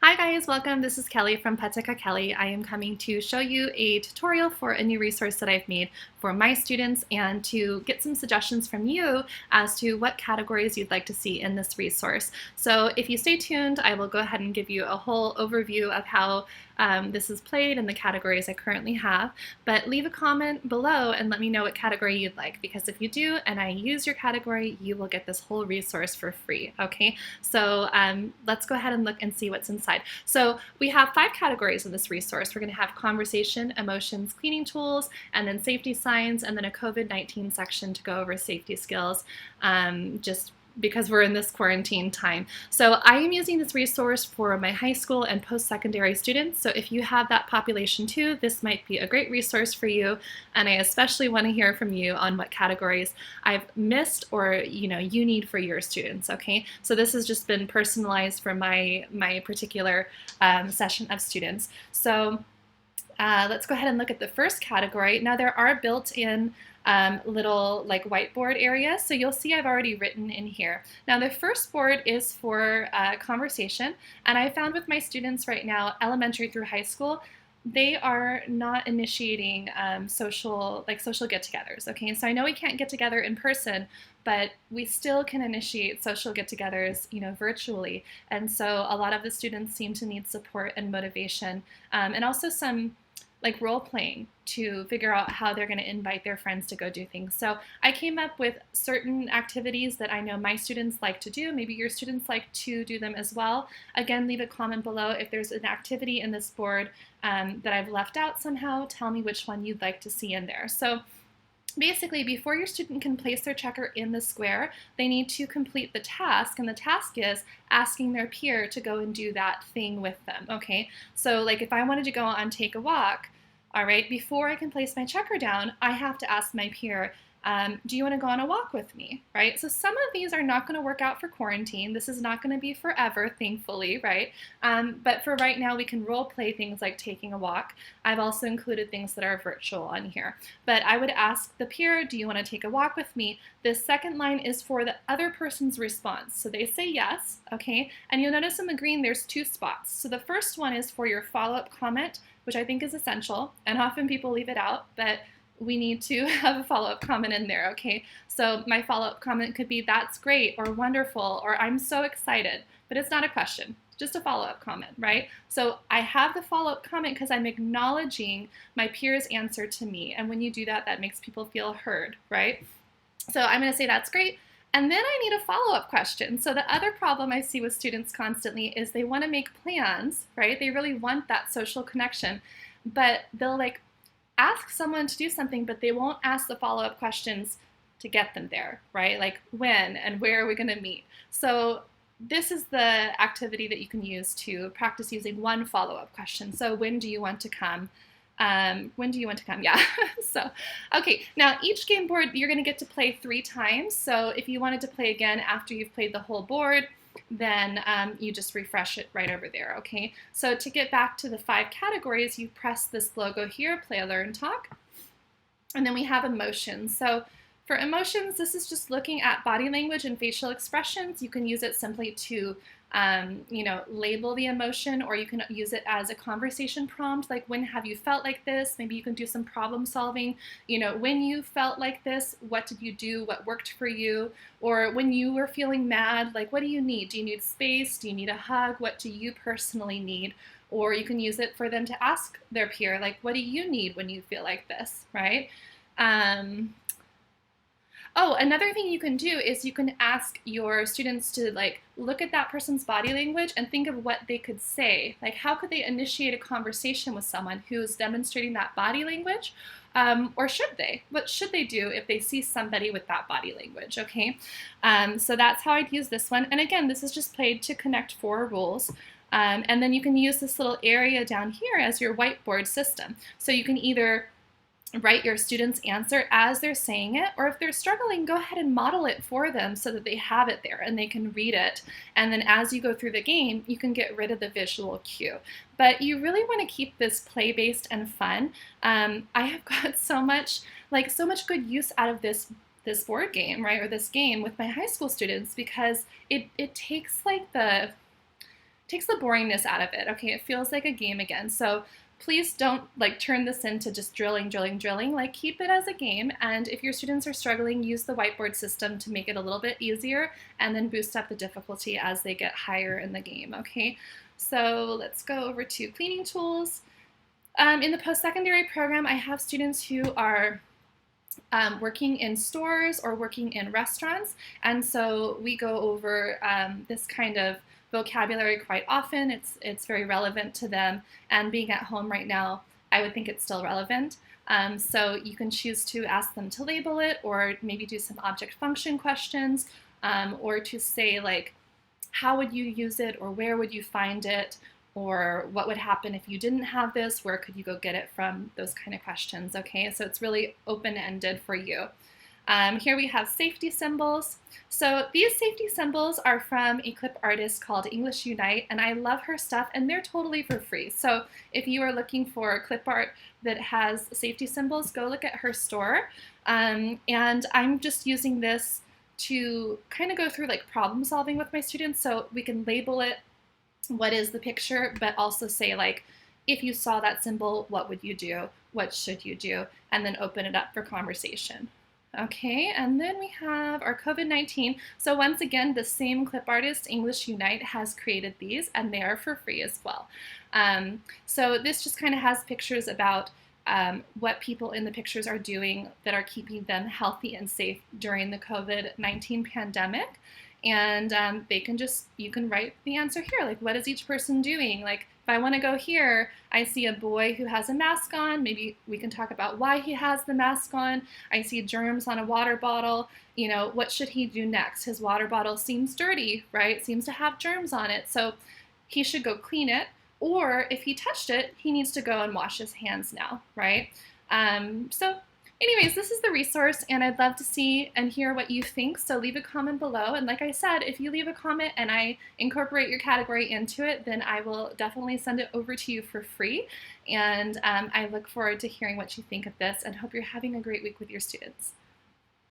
Hi guys, welcome. This is Kelly from Petica Kelly. I am coming to show you a tutorial for a new resource that I've made for my students and to get some suggestions from you as to what categories you'd like to see in this resource. So if you stay tuned, I will go ahead and give you a whole overview of how this is played and the categories I currently have. But leave a comment below and let me know what category you'd like, because if you do and I use your category, you will get this whole resource for free, okay? So let's go ahead and look and see what's inside. So we have 5 categories in this resource. We're going to have conversation, emotions, cleaning tools, and then safety signs, and then a COVID-19 section to go over safety skills, just because we're in this quarantine time. So I am using this resource for my high school and post-secondary students. So if you have that population too, this might be a great resource for you. And I especially want to hear from you on what categories I've missed or you need for your students. Okay, so this has just been personalized for my particular session of students. So let's go ahead and look at the first category. Now there are built-in little like whiteboard areas. So you'll see I've already written in here. Now the first board is for conversation, and I found with my students right now, elementary through high school, they are not initiating social get-togethers. Okay, so I know we can't get together in person, but we still can initiate social get-togethers, virtually. And so a lot of the students seem to need support and motivation, and also some like role playing to figure out how they're going to invite their friends to go do things. So I came up with certain activities that I know my students like to do. Maybe your students like to do them as well. Again, leave a comment below if there's an activity in this board that I've left out somehow. Tell me which one you'd like to see in there. So basically, before your student can place their checker in the square, they need to complete the task, and the task is asking their peer to go and do that thing with them, okay? So like if I wanted to go on take a walk, all right, before I can place my checker down, I have to ask my peer, do you want to go on a walk with me, right? So some of these are not going to work out for quarantine. This is not going to be forever, thankfully, right? But for right now, we can role play things like taking a walk. I've also included things that are virtual on here. But I would ask the peer, do you want to take a walk with me? This second line is for the other person's response. So they say yes, okay? And you'll notice in the green, there's 2 spots. So the first one is for your follow-up comment, which I think is essential, and often people leave it out, but we need to have a follow-up comment in there, okay? So my follow-up comment could be, that's great, or wonderful, or I'm so excited, but it's not a question, just a follow-up comment, right? So I have the follow-up comment because I'm acknowledging my peer's answer to me, and when you do that, that makes people feel heard, right? So I'm gonna say, that's great, and then I need a follow-up question. So the other problem I see with students constantly is they wanna make plans, right? They really want that social connection, but they'll like ask someone to do something, but they won't ask the follow-up questions to get them there, right? Like when and where are we going to meet? So this is the activity that you can use to practice using one follow-up question. So when do you want to come? When do you want to come? Yeah. So, okay. Now each game board you're going to get to play 3 times. So if you wanted to play again after you've played the whole board, then you just refresh it right over there, okay? So to get back to the 5 categories, you press this logo here, PlayLearnTalk, and then we have emotions. So for emotions, this is just looking at body language and facial expressions. You can use it simply to label the emotion, or you can use it as a conversation prompt, like when have you felt like this? Maybe you can do some problem solving. When you felt like this, what did you do? What worked for you? Or when you were feeling mad, like what do you need? Do you need space? Do you need a hug? What do you personally need? Or you can use it for them to ask their peer, like what do you need when you feel like this, right? Oh, another thing you can do is you can ask your students to like look at that person's body language and think of what they could say. Like how could they initiate a conversation with someone who's demonstrating that body language? Or should they? What should they do if they see somebody with that body language, okay? So that's how I'd use this one. And again, this is just played to connect 4 rules. And then you can use this little area down here as your whiteboard system. So you can either write your student's answer as they're saying it, or if they're struggling, go ahead and model it for them so that they have it there and they can read it. And then as you go through the game, you can get rid of the visual cue. But you really want to keep this play-based and fun. I have got so much good use out of this board game, right, or this game with my high school students, because it takes like the takes the boringness out of it. Okay, it feels like a game again. So please don't like turn this into just drilling. Like keep it as a game. And if your students are struggling, use the whiteboard system to make it a little bit easier and then boost up the difficulty as they get higher in the game. Okay, so let's go over to cleaning tools. In the post-secondary program, I have students who are working in stores or working in restaurants, and so we go over this kind of vocabulary quite often. It's very relevant to them, and being at home right now, I would think it's still relevant. So you can choose to ask them to label it, or maybe do some object function questions, or to say like, how would you use it, or where would you find it, or what would happen if you didn't have this, where could you go get it from, those kind of questions, okay? So it's really open-ended for you. Here we have safety symbols. So these safety symbols are from a clip artist called English Unite, and I love her stuff, and they're totally for free. So if you are looking for clip art that has safety symbols, go look at her store. And I'm just using this to kind of go through like problem solving with my students, so we can label it, what is the picture, but also say like, if you saw that symbol, what would you do? What should you do? And then open it up for conversation. Okay, and then we have our COVID-19. So once again, the same clip artist, English Unite, has created these, and they are for free as well. So this just kind of has pictures about what people in the pictures are doing that are keeping them healthy and safe during the COVID-19 pandemic. And you can write the answer here, like what is each person doing? Like if I want to go here, I see a boy who has a mask on, maybe we can talk about why he has the mask on. I see germs on a water bottle, you know, what should he do next? His water bottle seems dirty, right? Seems to have germs on it, so he should go clean it. Or if he touched it, he needs to go and wash his hands now, right? So anyways, this is the resource, and I'd love to see and hear what you think, so leave a comment below. And like I said, if you leave a comment and I incorporate your category into it, then I will definitely send it over to you for free. And I look forward to hearing what you think of this, and hope you're having a great week with your students.